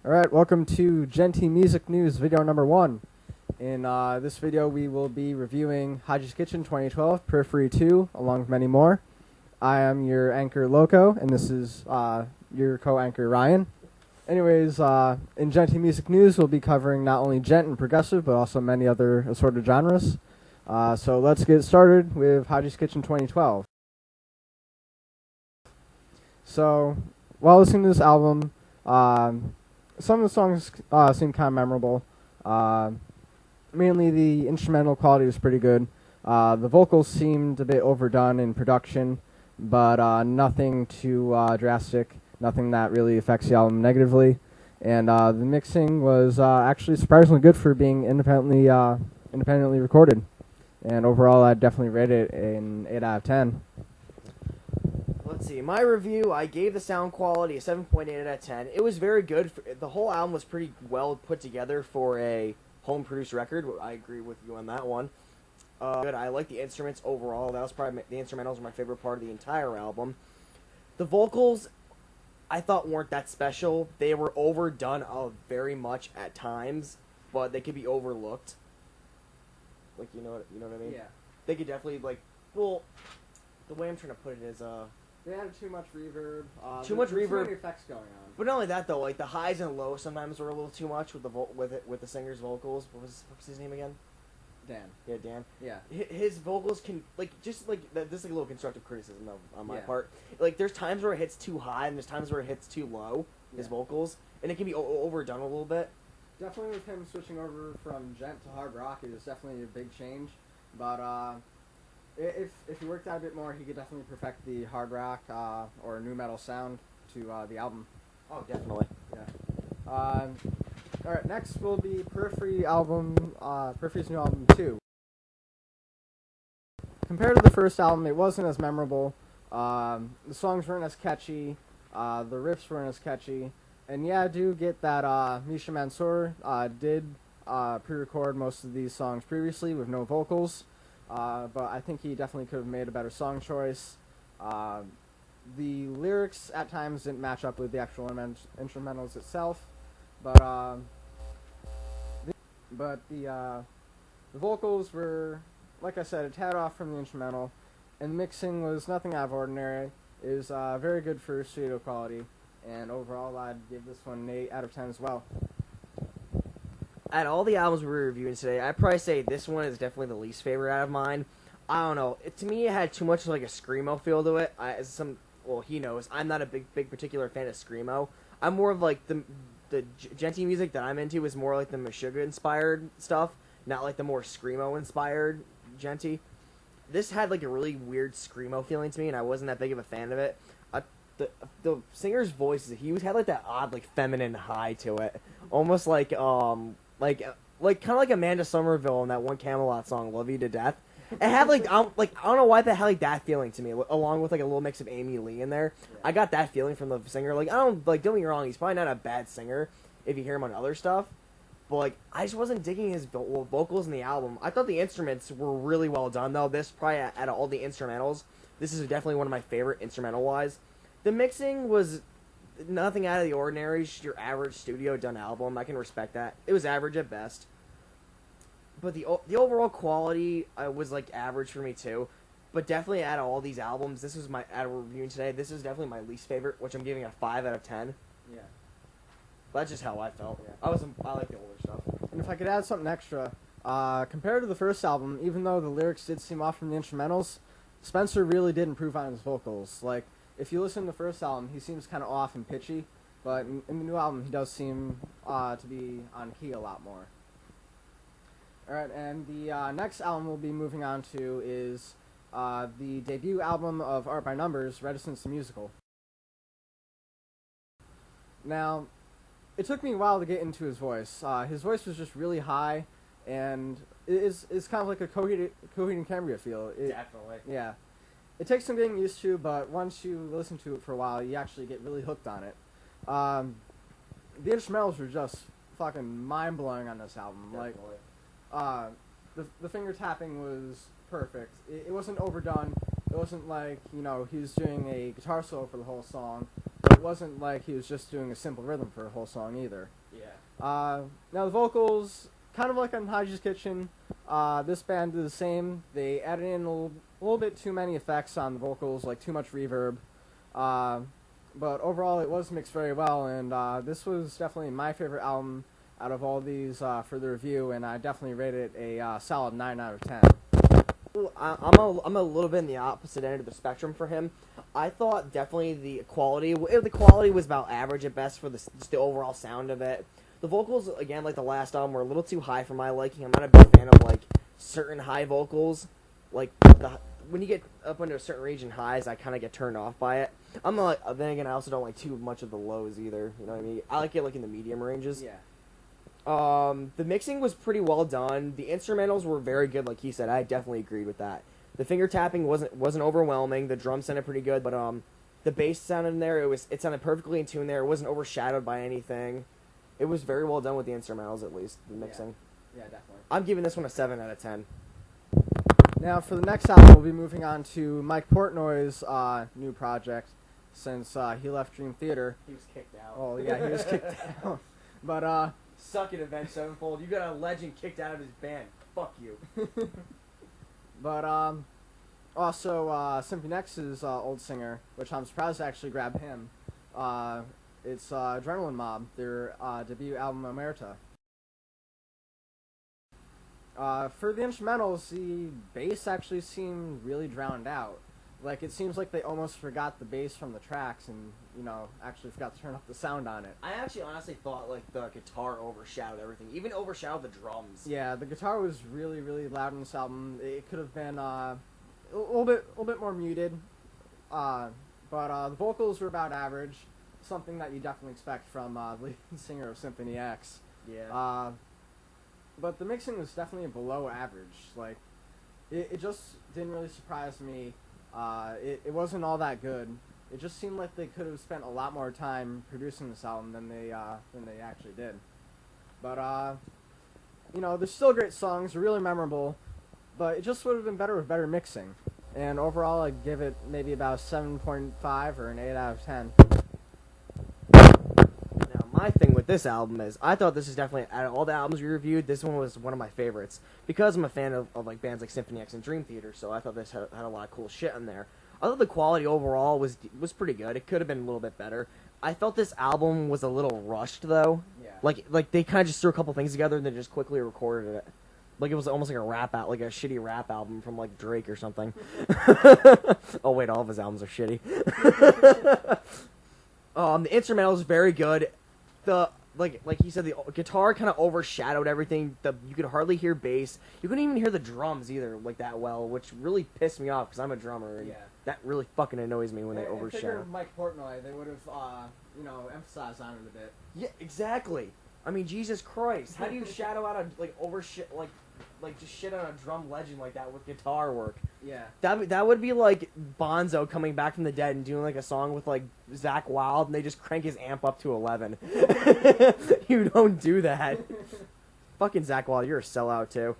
Alright, welcome to Genty Music News video number 1. In this video we will be reviewing Haji's Kitchen 2012, Periphery 2, along with many more. I am your anchor Loko, and this is your co-anchor Ryan. Anyways, in Genty Music News we'll be covering not only gent and progressive, but also many other assorted genres. So let's get started with Haji's Kitchen 2012. So, while listening to this album, some of the songs seem kind of memorable. Mainly the instrumental quality was pretty good. The vocals seemed a bit overdone in production, but nothing too drastic, nothing that really affects the album negatively. And the mixing was actually surprisingly good for being independently recorded. And overall, I'd definitely rate it an 8 out of 10. Let's see, my review, I gave the sound quality a 7.8 out of 10. It was very good. The whole album was pretty well put together for a home-produced record. I agree with you on that one. Good. I like the instruments overall. That was probably the instrumentals were my favorite part of the entire album. The vocals, I thought weren't that special. They were overdone very much at times, but they could be overlooked. Like, you know what I mean? Yeah. They could definitely, the way I'm trying to put it is, They had too much reverb. Too much reverb. Too many effects going on. But not only that, though, like the highs and lows sometimes were a little too much with the singer's vocals. What was his name again? Dan. Yeah, Dan. Yeah. His vocals can this is like a little constructive criticism on my Yeah. part. Like there's times where it hits too high and there's times where it hits too low. His vocals, and it can be overdone a little bit. Definitely with him switching over from gent to hard rock, it was definitely a big change. But if he worked out a bit more, he could definitely perfect the hard rock or nu metal sound to the album. Oh, definitely. Yeah. Alright, next will be Periphery's new album 2. Compared to the first album, it wasn't as memorable. The songs weren't as catchy. The riffs weren't as catchy. And yeah, I do get that Misha Mansour did pre-record most of these songs previously with no vocals. But I think he definitely could have made a better song choice. The lyrics at times didn't match up with the actual instrumentals itself, but the vocals were, like I said, a tad off from the instrumental, and the mixing was nothing out of ordinary. It was very good for studio quality, and overall I'd give this one an 8 out of 10 as well. At all the albums we're reviewing today, I'd probably say this one is definitely the least favorite out of mine. I don't know. To me, it had too much like a screamo feel to it. He knows I'm not a big particular fan of screamo. I'm more of like the genty music that I'm into is more like the Meshuggah inspired stuff, not like the more screamo inspired genty. This had like a really weird screamo feeling to me, and I wasn't that big of a fan of it. The singer's voice, he had like that odd like feminine high to it, almost like kind of like Amanda Somerville in that one Camelot song, "Love You to Death." It had I don't know why it had like that feeling to me, along with like a little mix of Amy Lee in there. Yeah. I got that feeling from the singer. Like don't get me wrong, he's probably not a bad singer if you hear him on other stuff, but like I just wasn't digging his vocals in the album. I thought the instruments were really well done though. This probably out of all the instrumentals, this is definitely one of my favorite instrumental wise. The mixing was nothing out of the ordinary, just your average studio done album. I can respect that. It was average at best. But the overall quality was like average for me too. But definitely out of all these albums, this was out of reviewing today, this is definitely my least favorite, which I'm giving a 5 out of 10. Yeah. That's just how I felt. Yeah. I like the older stuff. And if I could add something extra, compared to the first album, even though the lyrics did seem off from the instrumentals, Spencer really did improve on his vocals. Like, if you listen to the first album, he seems kind of off and pitchy, but in the new album, he does seem to be on key a lot more. Alright, and the next album we'll be moving on to is the debut album of Art by Numbers, Reticence to Musical. Now, it took me a while to get into his voice. His voice was just really high, and it's kind of like a Coheed and Cambria feel. Definitely. Yeah. It takes some getting used to, but once you listen to it for a while, you actually get really hooked on it. The instrumentals were just fucking mind-blowing on this album. Definitely. Like, the finger tapping was perfect. It wasn't overdone. It wasn't like, he was doing a guitar solo for the whole song. It wasn't like he was just doing a simple rhythm for a whole song either. Yeah. Now the vocals, kind of like on Haji's Kitchen, this band did the same. They added in a little bit too many effects on the vocals, like too much reverb. But overall, it was mixed very well, and this was definitely my favorite album out of all these for the review, and I definitely rated it a solid 9 out of 10. I'm a little bit in the opposite end of the spectrum for him. I thought definitely the quality was about average at best for just the overall sound of it. The vocals, again, like the last album, were a little too high for my liking. I'm not a big fan of like certain high vocals. Like when you get up into a certain region highs, I kind of get turned off by it. I'm not. Then again, I also don't like too much of the lows either. You know what I mean? I like it like in the medium ranges. Yeah. The mixing was pretty well done. The instrumentals were very good, like he said. I definitely agreed with that. The finger tapping wasn't overwhelming. The drums sounded pretty good, but the bass sounded in there. It sounded perfectly in tune there. It wasn't overshadowed by anything. It was very well done with the instrumentals, at least the mixing. Yeah, definitely. I'm giving this one a 7 out of 10. Now for the next album, we'll be moving on to Mike Portnoy's new project, since he left Dream Theater. He was kicked out. Oh yeah, he was kicked out. But Suck it, Avenged Sevenfold. You got a legend kicked out of his band. Fuck you. But also Symphony X's old singer, which I'm surprised to actually grab him. It's Adrenaline Mob, their debut album Omerta. For the instrumentals, the bass actually seemed really drowned out. Like, it seems like they almost forgot the bass from the tracks and, actually forgot to turn up the sound on it. I actually honestly thought, like, the guitar overshadowed everything. Even overshadowed the drums. Yeah, the guitar was really, really loud in this album. It could have been a little bit more muted. But the vocals were about average. Something that you definitely expect from the lead singer of Symphony X. Yeah. But the mixing was definitely below average. Like, it just didn't really surprise me. It wasn't all that good. It just seemed like they could have spent a lot more time producing this album than they actually did. But they're still great songs, they're really memorable, but it just would have been better with better mixing. And overall, I'd give it maybe about a 7.5 or an 8 out of 10. Now, my thing with this album is, I thought this is definitely, out of all the albums we reviewed, this one was one of my favorites. Because I'm a fan of like bands like Symphony X and Dream Theater, so I thought this had a lot of cool shit in there. I thought the quality overall was pretty good. It could have been a little bit better. I felt this album was a little rushed, though. Yeah. Like they kind of just threw a couple things together and then just quickly recorded it. Like it was almost like like a shitty rap album from like Drake or something. Oh wait, all of his albums are shitty. The instrumental is very good. Like he said, the guitar kind of overshadowed everything. You could hardly hear bass. You couldn't even hear the drums either, like that well, which really pissed me off because I'm a drummer. And that really fucking annoys me when they overshadow. And Mike Portnoy, they would have, emphasized on it a bit. Yeah, exactly. I mean, Jesus Christ, how do you shadow out like just shit on a drum legend like that with guitar work? Yeah. That would be like Bonzo coming back from the dead and doing like a song with like Zakk Wylde and they just crank his amp up to 11. You don't do that. Fucking Zakk Wylde, you're a sellout too.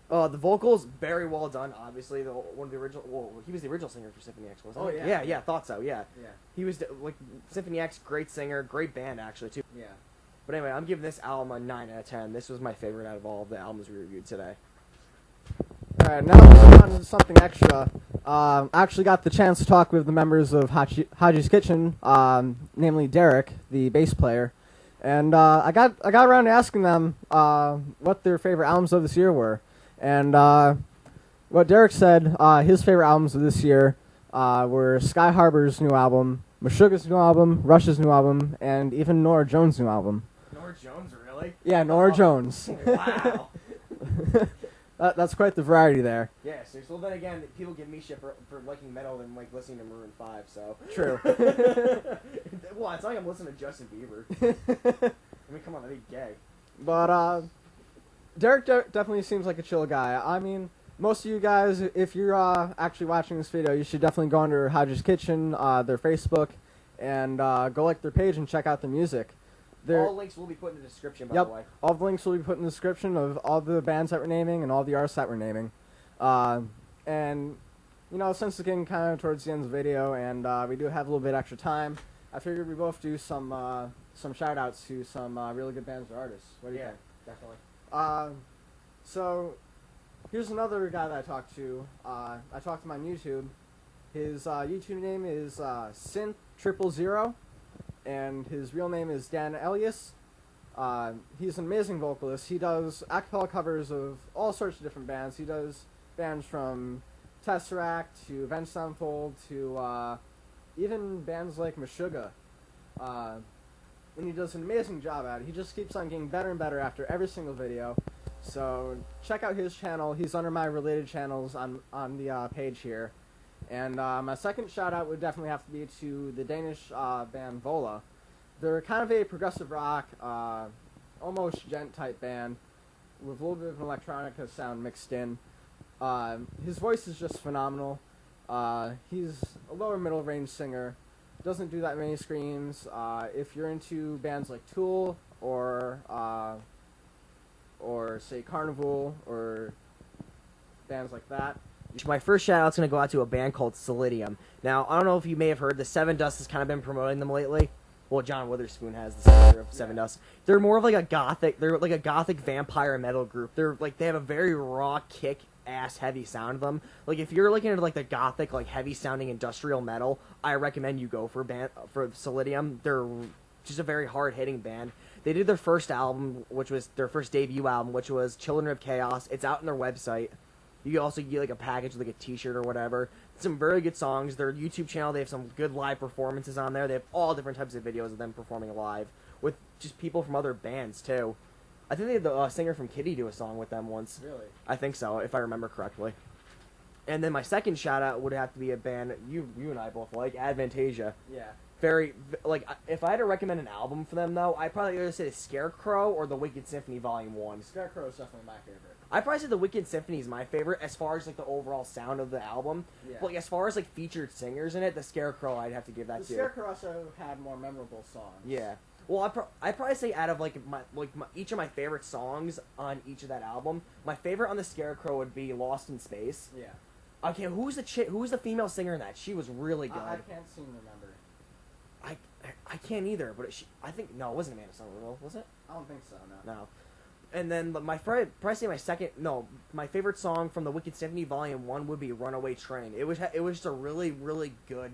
The vocals, very well done, obviously. One of the original... Well, he was the original singer for Symphony X, wasn't he? Oh, yeah. Yeah, thought so, yeah. Yeah. He was, like, Symphony X, great singer, great band, actually, too. Yeah. But anyway, I'm giving this album a 9 out of 10. This was my favorite out of all of the albums we reviewed today. Alright, now we're on to something extra. I actually got the chance to talk with the members of Haji's Kitchen, namely Derek, the bass player. And I got around to asking them what their favorite albums of this year were. And what Derek said, his favorite albums of this year were Sky Harbor's new album, Meshuggah's new album, Rush's new album, and even Norah Jones' new album. Norah Jones, really? Yeah, Norah Jones. Wow. That's quite the variety there. Yeah, so then again, people give me shit for liking metal than like listening to Maroon 5, so... True. Well, it's not like I'm listening to Justin Bieber. I mean, come on, that'd be gay. But, Derek definitely seems like a chill guy. I mean, most of you guys, if you're actually watching this video, you should definitely go under Haji's Kitchen, their Facebook, and go like their page and check out their music. All links will be put in the description, by the way. All the links will be put in the description of all the bands that we're naming and all the artists that we're naming. And, you know, since it's getting kind of towards the end of the video, and we do have a little bit extra time, I figured we both do some shout-outs to some really good bands or artists. What do you think? Definitely. So, here's another guy that I talked to. I talked to him on YouTube. His YouTube name is Synth000, and his real name is Dan Elias. He's an amazing vocalist. He does a cappella covers of all sorts of different bands. He does bands from Tesseract to Avenged Sevenfold to even bands like Meshuggah. And he does an amazing job at it. He just keeps on getting better and better after every single video. So check out his channel. He's under my related channels on the page here. And my second shout out would definitely have to be to the Danish band VOLA. They're kind of a progressive rock, almost gent type band with a little bit of an electronica sound mixed in. His voice is just phenomenal. He's a lower middle range singer. Doesn't do that many screams. If you're into bands like Tool or say Carnival or bands like that. My first shout out's going to go out to a band called Soulidium. Now, I don't know if you may have heard, the Seven Dust has kind of been promoting them lately. Well, John Witherspoon has, the singer of Seven Dust. They're more of like a gothic, they're like a gothic vampire metal group. They're like, they have a very raw, kick-ass heavy sound to them. Like, if you're looking at like the gothic, like heavy sounding industrial metal, I recommend you go for Soulidium. They're just a very hard hitting band. They did their first album, which was their first debut album, which was Children of Chaos. It's out on their website. You can also get like a package, like a t-shirt or whatever. Some very good songs. Their YouTube channel, they have some good live performances on there. They have all different types of videos of them performing live with just people from other bands too. I think they had the singer from Kitty do a song with them once. Really? I think so, if I remember correctly. And then my second shout out would have to be a band you and I both like, Avantasia. Yeah. Very, like, if I had to recommend an album for them though, I'd probably either say Scarecrow or The Wicked Symphony Volume 1. Scarecrow is definitely my favorite. I'd probably say The Wicked Symphony is my favorite as far as like the overall sound of the album. Yeah. But like, as far as like featured singers in it, the Scarecrow I'd have to give that to. The Scarecrow also had more memorable songs. Yeah. Well, I'd probably say out of like each of my favorite songs on each of that album, my favorite on the Scarecrow would be Lost in Space. Yeah. Okay, who's the female singer in that? She was really good. I can't seem to remember. I can't either, but I think no, it wasn't Amanda Somerville, was it? I don't think so. No. No. And then my favorite song from the Wicked Symphony Volume 1 would be Runaway Train. It was just a really, really good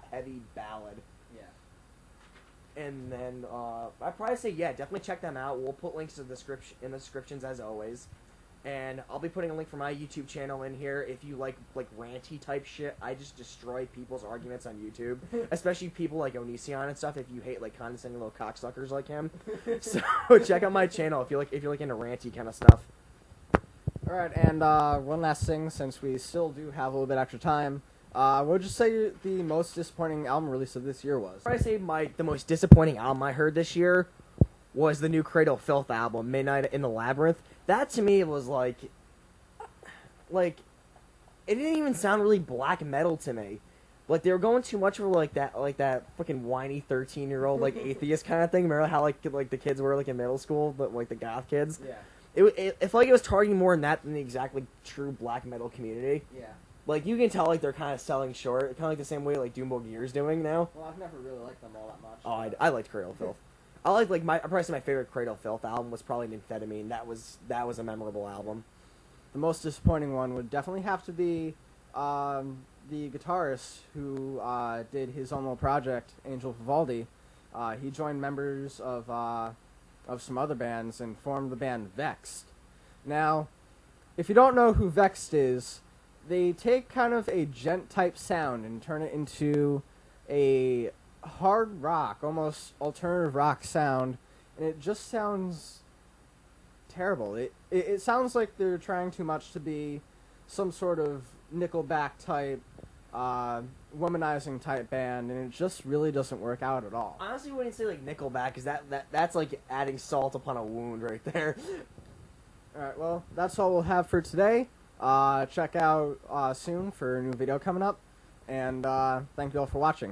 heavy ballad. Yeah. And then I'd probably say, yeah, definitely check them out. We'll put links to the descriptions as always. And I'll be putting a link for my YouTube channel in here. If you like ranty type shit, I just destroy people's arguments on YouTube, especially people like Onision and stuff. If you hate like condescending little cocksuckers like him, so check out my channel if you're like into ranty kind of stuff. All right, and one last thing, since we still do have a little bit extra time, what would you say the most disappointing album release of this year was? I'd say the most disappointing album I heard this year was the new Cradle of Filth album, Midnight in the Labyrinth. That to me was like it didn't even sound really black metal to me. Like they were going too much for like that fucking whiny 13-year-old like atheist kind of thing. Remember how like the kids were like in middle school, but like the goth kids. Yeah. It felt like it was targeting more in that than the exactly true black metal community. Yeah. Like you can tell like they're kind of selling short, kind of like the same way like Doombo Gear's doing now. Well, I've never really liked them all that much. Oh, I liked Cradle of Filth. I I'd probably say my favorite Cradle of Filth album was probably Nymphetamine. That was a memorable album. The most disappointing one would definitely have to be the guitarist who did his own little project, Angel Vivaldi. He joined members of some other bands and formed the band Vexed. Now, if you don't know who Vexed is, they take kind of a gent-type sound and turn it into a hard rock, almost alternative rock sound, and it just sounds terrible. It sounds like they're trying too much to be some sort of Nickelback type, womanizing type band, and it just really doesn't work out at all. Honestly, I wouldn't say like Nickelback, because that's like adding salt upon a wound right there. Alright, well, that's all we'll have for today. Check out soon for a new video coming up, and thank you all for watching.